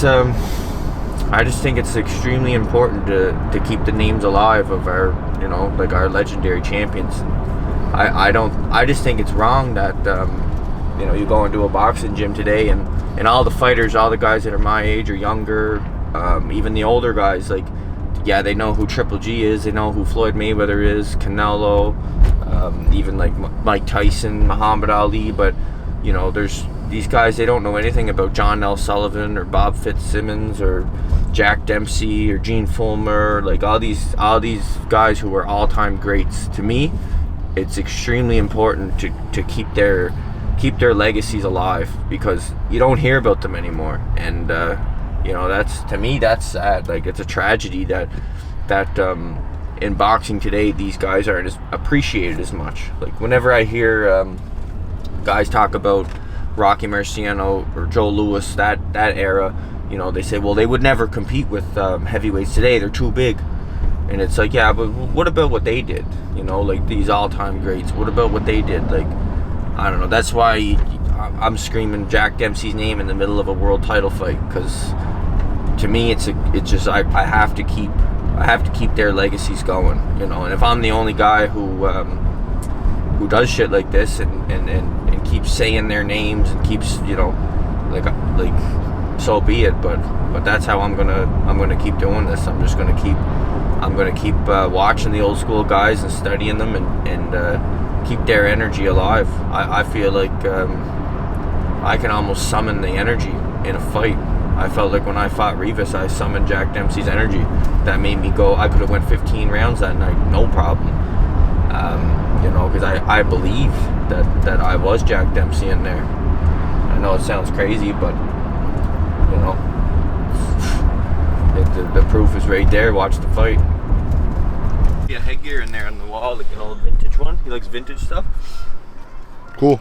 I just think it's extremely important to keep the names alive of our, like our legendary champions. I just think it's wrong that, you go into a boxing gym today and all the fighters, all the guys that are my age or younger, even the older guys, like, yeah, they know who Triple G is, they know who Floyd Mayweather is, Canelo, even like Mike Tyson, Muhammad Ali, but, there's these guys, they don't know anything about John L. Sullivan or Bob Fitzsimmons or Jack Dempsey or Gene Fulmer, like all these guys who are all-time greats. To me, it's extremely important to keep their legacies alive, because you don't hear about them anymore, and that's, to me, that's sad. Like, it's a tragedy that in boxing today these guys aren't as appreciated as much. Like, whenever I hear guys talk about Rocky Marciano or Joe Louis, that era, they say, well, they would never compete with heavyweights today, they're too big. And it's like, yeah, but what about what they did? Like these all-time greats, what about what they did? Like, I don't know. That's why I'm screaming Jack Dempsey's name in the middle of a world title fight, because to me it's just I have to keep their legacies going, and if I'm the only guy who does shit like this and keeps saying their names and keeps, like so be it, but that's how I'm gonna keep doing this. I'm gonna keep watching the old school guys and studying them and keep their energy alive. I feel like I can almost summon the energy in a fight. I felt like when I fought Rivas, I summoned Jack Dempsey's energy. That made me go. I could have went 15 rounds that night, no problem. Because I believe that I was Jack Dempsey in there. I know it sounds crazy, but the proof is right there. Watch the fight. A headgear in there on the wall, like an old vintage one. He likes vintage stuff. Cool.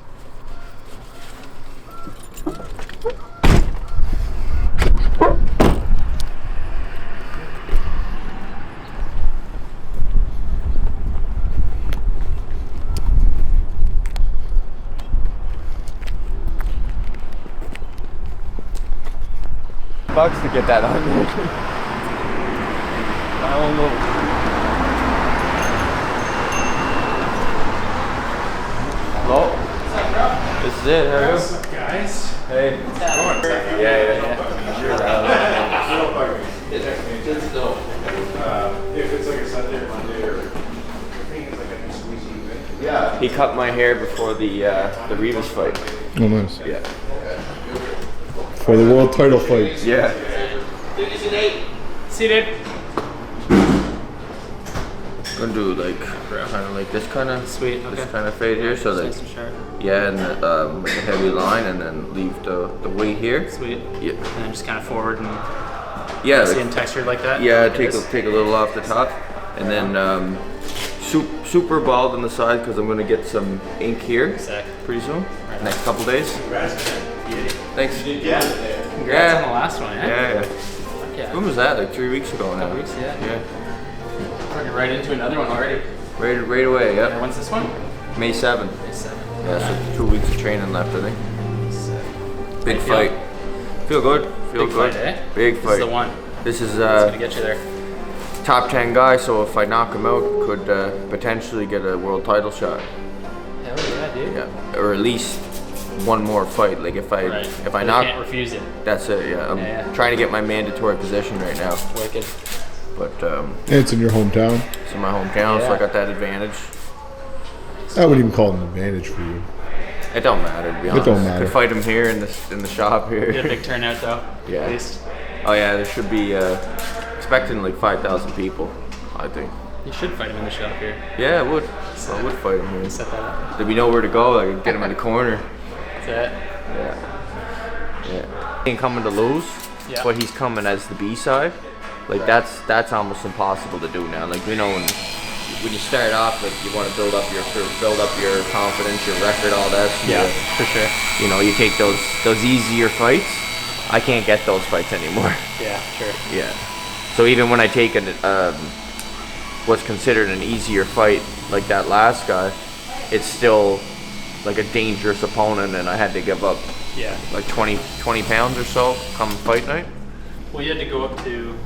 Bucks to get that on me. I don't know. Hello? What's up, bro? This is it, how are you? What's up, guys? Hey. Yeah. If it's like a Sunday or Monday or I think it's like a squeezy event. Yeah. He cut my hair before the Rivas fight. Oh, nice. Yeah. For the world title fight. Yeah. Seated. Gonna do like kind of like this kind of Sweet. Okay. this kind of fade here, so like Nice and sharp. yeah, and like a heavy line, and then leave the weight here. Sweet. Yeah. And then just kind of forward and Yeah. see and textured like that. Yeah, Like take this. a little off the top, and then super bald on the side, because I'm gonna get some ink here Sick. pretty soon. Right. Next couple days. Thanks. Yeah. Congrats on the last one, eh? Yeah. Fuck yeah. When was that? Like 3 weeks ago now. 3 weeks, yeah. Yeah. We're right into another one already. Right away. Yeah, Yeah. when's this one? May 7th. May 7th. Yeah, so 2 weeks of training left, I think. Sick. Big How you fight. Feel good. Feel Big good. fight, eh? Big This fight. is the one. This is It's gonna get you there. top 10 guy, so if I knock him out, could potentially get a world title shot. Hell yeah, dude. Yeah, or at least one more fight. Like if I Right. if I You knock, can't refuse it. that's it. Yeah, I'm Yeah. trying to get my mandatory position right now, Wicked. but It's in your hometown. it's in my hometown, so I Yeah. got that advantage. I wouldn't even call it an advantage for you. It don't matter, to be honest. don't matter. Could fight him here in the shop You had a here. big turnout though. Yeah. At least. Oh yeah, there should be expecting like 5,000 people, I think. You should fight him in the shop here. Yeah, I would. I would fight him here. Set that up. There'd be nowhere to go. I could get him in the corner. That's it. Yeah. He ain't coming to lose, Yeah. but he's coming as the B side. Like that's almost impossible to do now. Like when you start off, like you want to build up your confidence, your record, all that. So Yeah, for sure. you take those easier fights. I can't get those fights anymore. Yeah, sure. Yeah. So even when I take what's considered an easier fight, like that last guy, it's still like a dangerous opponent, and I had to give up Yeah. like 20 pounds or so come fight night. Well, you had to go up to.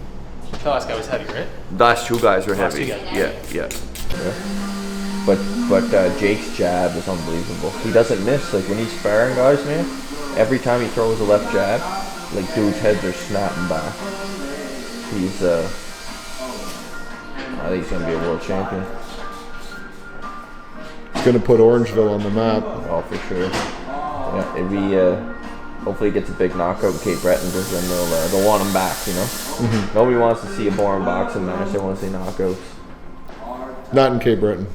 The last guy was heavy, right? Last two guys were Last heavy. two guys. Yeah. But Jake's jab is unbelievable. He doesn't miss. Like when he's sparring guys, man, every time he throws a left jab, like dudes' heads are snapping back. He's I think he's gonna be a world champion. He's gonna put Orangeville on the map. Oh, for sure. Yeah, it'd be. Hopefully, he gets a big knockout in Cape Breton, because then they'll want him back. You know, Nobody wants to see a boring boxing match. They want to see knockouts. Not in Cape Breton.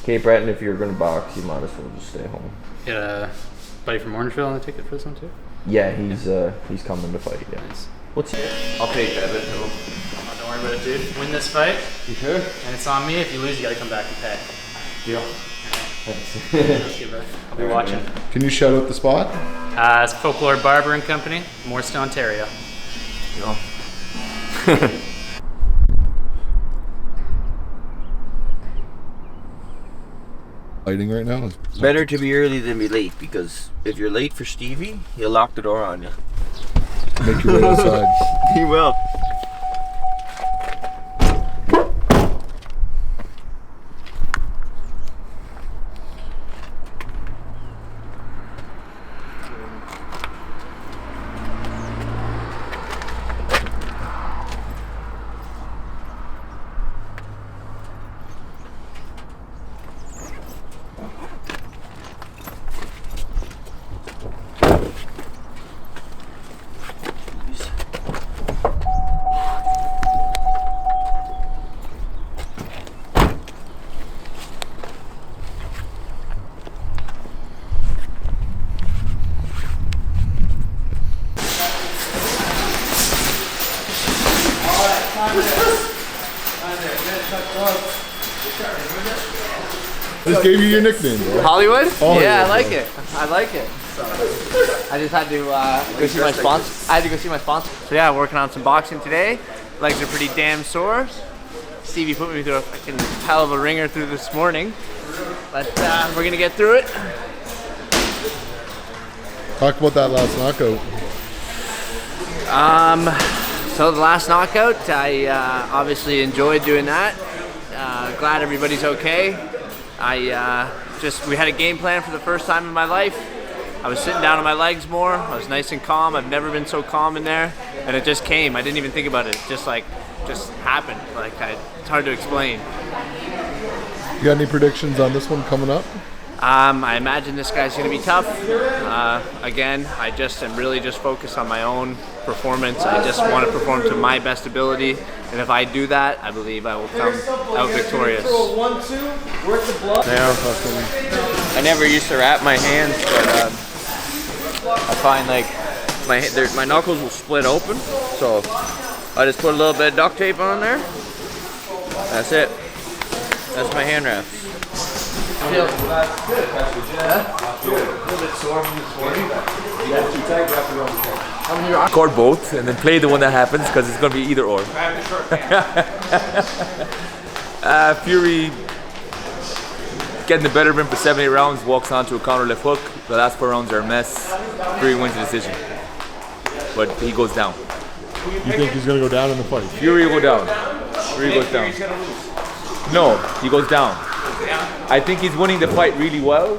Cape Breton, if you're gonna box, you might as well just stay home. You had a buddy from Orangeville on the ticket for this one too? Yeah, he's coming to fight. Yeah. Nice. What's? I'll take that. Oh, don't worry about it, dude. Win this fight. You sure? And it's on me. If you lose, you gotta come back and pay. Deal. I'll be watching. Can you shout out the spot? It's Folklore Barber and Company, Morriston, Ontario. Deal. Fighting right now. Better to be early than be late, because if you're late for Stevie, he'll lock the door on you. Make your way outside. He will. Just gave you your nickname, bro. Hollywood? Hollywood, Yeah, I like bro. it. I like it. So, I just had to go see my sponsor. I had to go see my sponsor. So yeah, working on some boxing today. Legs are pretty damn sore. Stevie put me through a fucking hell of a ringer through this morning, but we're gonna get through it. Talk about that last knockout. So the last knockout, I obviously enjoyed doing that. Glad everybody's okay. We had a game plan for the first time in my life. I was sitting down on my legs more. I was nice and calm. I've never been so calm in there, and it just came. I didn't even think about it. It just happened. It's hard to explain. You got any predictions on this one coming up? I imagine this guy's going to be tough. Again, I just am really just focused on my own performance. I just want to perform to my best ability, and if I do that, I believe I will come out victorious. I never used to wrap my hands, but I find like my knuckles will split open, so I just put a little bit of duct tape on there. That's it. That's my hand wraps. Record both and then play the one that happens, because it's going to be either or. Fury getting the better of him for 7-8 rounds, walks onto a counter left hook. The last 4 rounds are a mess. Fury wins the decision, but he goes down. You think he's gonna go down in the fight? Fury will go down. Fury goes down. No, he goes down. I think he's winning the fight really well,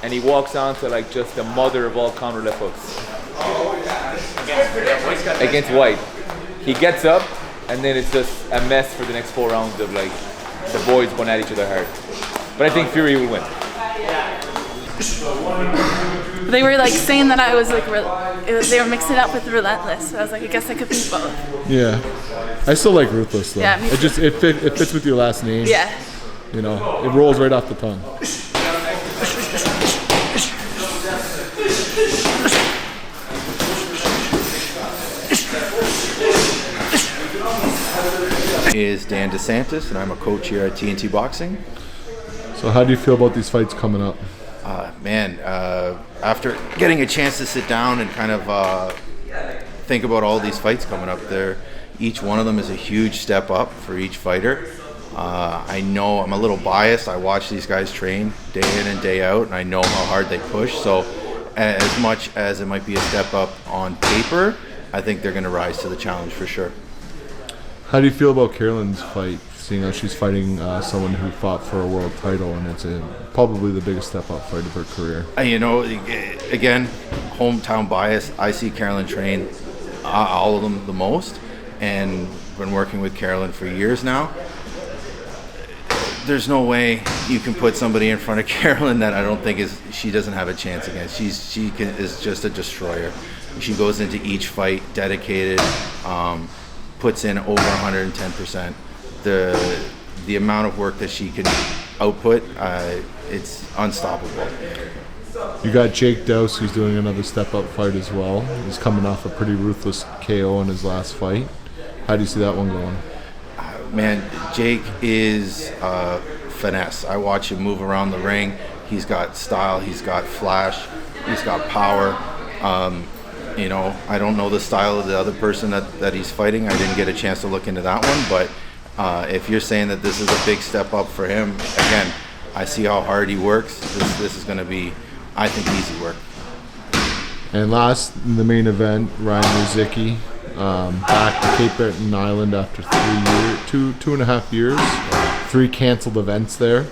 and he walks on to like just the mother of all counter left hooks. Against White. He gets up, and then it's just a mess for the next 4 rounds of like the boys going at each other hard. But I think Fury will win. They were like saying that I was like, they were mixing it up with relentless. So I was like, I guess I could be both. Yeah. I still like Ruthless though. Yeah, me too. It fits with your last name. Yeah. You know, it rolls right off the tongue. Is Dan DeSantis, and I'm a coach here at TNT Boxing. So how do you feel about these fights coming up? After getting a chance to sit down and kind of think about all these fights coming up there, each one of them is a huge step up for each fighter. I know I'm a little biased. I watch these guys train day in and day out, and I know how hard they push. So as much as it might be a step up on paper, I think they're going to rise to the challenge for sure. How do you feel about Carolyn's fight, seeing as she's fighting someone who fought for a world title, and it's probably the biggest step-up fight of her career? You know, again, hometown bias. I see Carolyn train all of them the most, and been working with Carolyn for years now. There's no way you can put somebody in front of Carolyn that I don't think she doesn't have a chance against. She is just a destroyer. She goes into each fight dedicated, puts in over 110%. The amount of work that she can output, it's unstoppable. You got Jake Dowse, who's doing another step-up fight as well. He's coming off a pretty ruthless KO in his last fight. How do you see that one going? Man, Jake is finesse. I watch him move around the ring. He's got style, he's got flash, he's got power. You know, I don't know the style of the other person that he's fighting. I didn't get a chance to look into that one, but if you're saying that this is a big step up for him, again, I see how hard he works. This is going to be, I think, easy work. And last, in the main event, Ryan Rozicki, back to Cape Breton Island after 2.5 years, 3 canceled events there,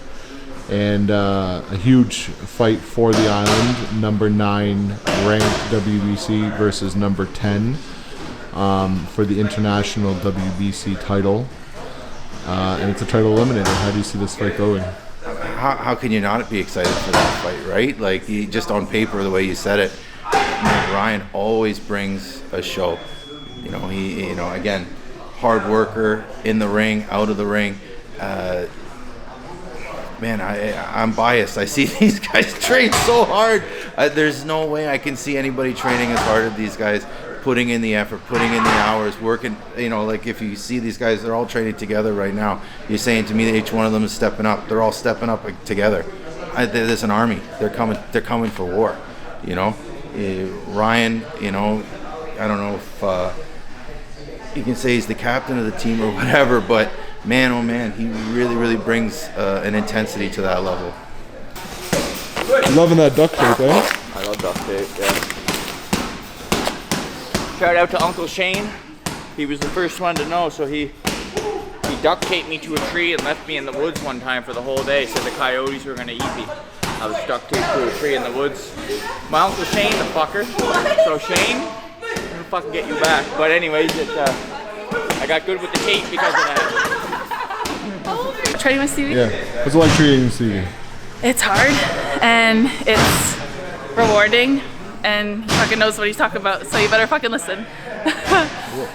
and a huge fight for the island. Number 9 ranked WBC versus number 10 for the international WBC title, and it's a title eliminator. How do you see this fight going? How can you not be excited for that fight, right? Like, just on paper, the way you said it, Ryan always brings a show. You know, he, again, hard worker, in the ring, out of the ring. Man, I'm biased. I see these guys train so hard. There's no way I can see anybody training as hard as these guys, putting in the effort, putting in the hours, working. Like if you see these guys, they're all training together right now. You're saying to me that each one of them is stepping up. They're all stepping up together. There's an army. They're coming for war. Ryan, I don't know if you can say he's the captain of the team or whatever, but man, oh man, he really, really brings an intensity to that level. Loving that duct tape, eh? I love duct tape, yeah. Shout out to Uncle Shane. He was the first one to know, so he duct taped me to a tree and left me in the woods one time for the whole day. Said the coyotes were gonna eat me. I was duct taped to a tree in the woods. My Uncle Shane, the fucker. So Shane, I'm gonna fucking get you back. But anyways, I got good with the tape because of that. Training with Stevie? Yeah. What's it like training Stevie? It's hard and it's rewarding, and he fucking knows what he's talking about, so you better fucking listen.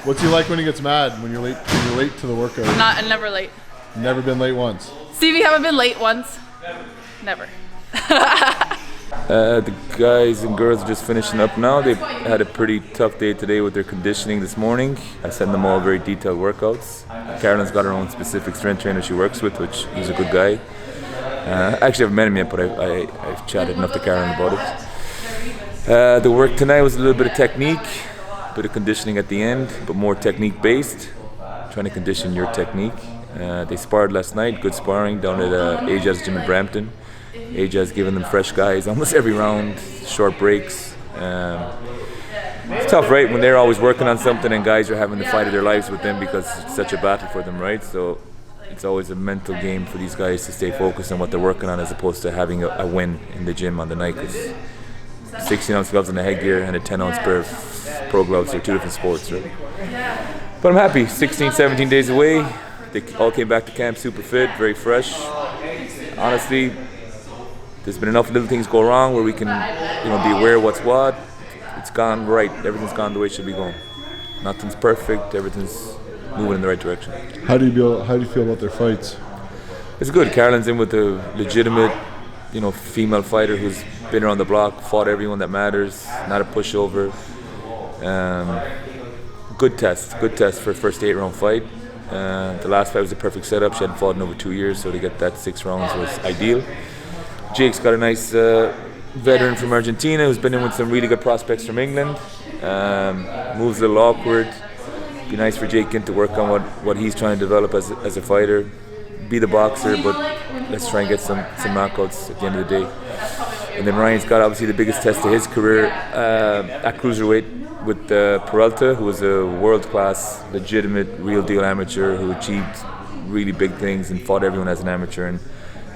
What's he like when he gets mad? When you're late to the workout? I'm never late. Never been late once. Stevie, haven't been late once. Never. The guys and girls are just finishing up now. They've had a pretty tough day today with their conditioning this morning. I sent them all very detailed workouts. Carolyn's got her own specific strength trainer she works with, which is a good guy. I actually haven't met him yet, but I've chatted enough to Carolyn about it. The work tonight was a little bit of technique, a bit of conditioning at the end, but more technique based, trying to condition your technique. They sparred last night, good sparring down at Ajaz's gym in Brampton. Ajaz giving them fresh guys almost every round, short breaks. It's tough, right, when they're always working on something and guys are having the fight of their lives with them because it's such a battle for them, right? So it's always a mental game for these guys to stay focused on what they're working on as opposed to having a win in the gym on the night, because 16-ounce gloves and a headgear and a 10-ounce pair of pro gloves are 2 different sports, right? But I'm happy, 16, 17 days away. They all came back to camp super fit, very fresh. Honestly, there's been enough little things go wrong where we can, be aware of what's what. It's gone right. Everything's gone the way it should be going. Nothing's perfect. Everything's moving in the right direction. How do you feel about their fights? It's good. Carolyn's in with a legitimate, female fighter who's been around the block, fought everyone that matters, not a pushover. Good test for a first 8-round fight. The last fight was a perfect setup. She hadn't fought in over 2 years, so to get that 6 rounds was ideal. Jake's got a nice veteran from Argentina who's been in with some really good prospects from England. Moves a little awkward. Be nice for Jake to work on what he's trying to develop as a fighter. Be the boxer, but let's try and get some knockouts at the end of the day. And then Ryan's got obviously the biggest test of his career at cruiserweight. with Peralta, who was a world-class, legitimate, real-deal amateur who achieved really big things and fought everyone as an amateur. And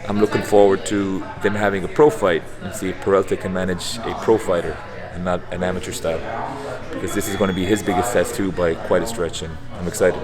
I'm looking forward to them having a pro fight and see if Peralta can manage a pro fighter and not an amateur style, because this is going to be his biggest test too by quite a stretch, and I'm excited.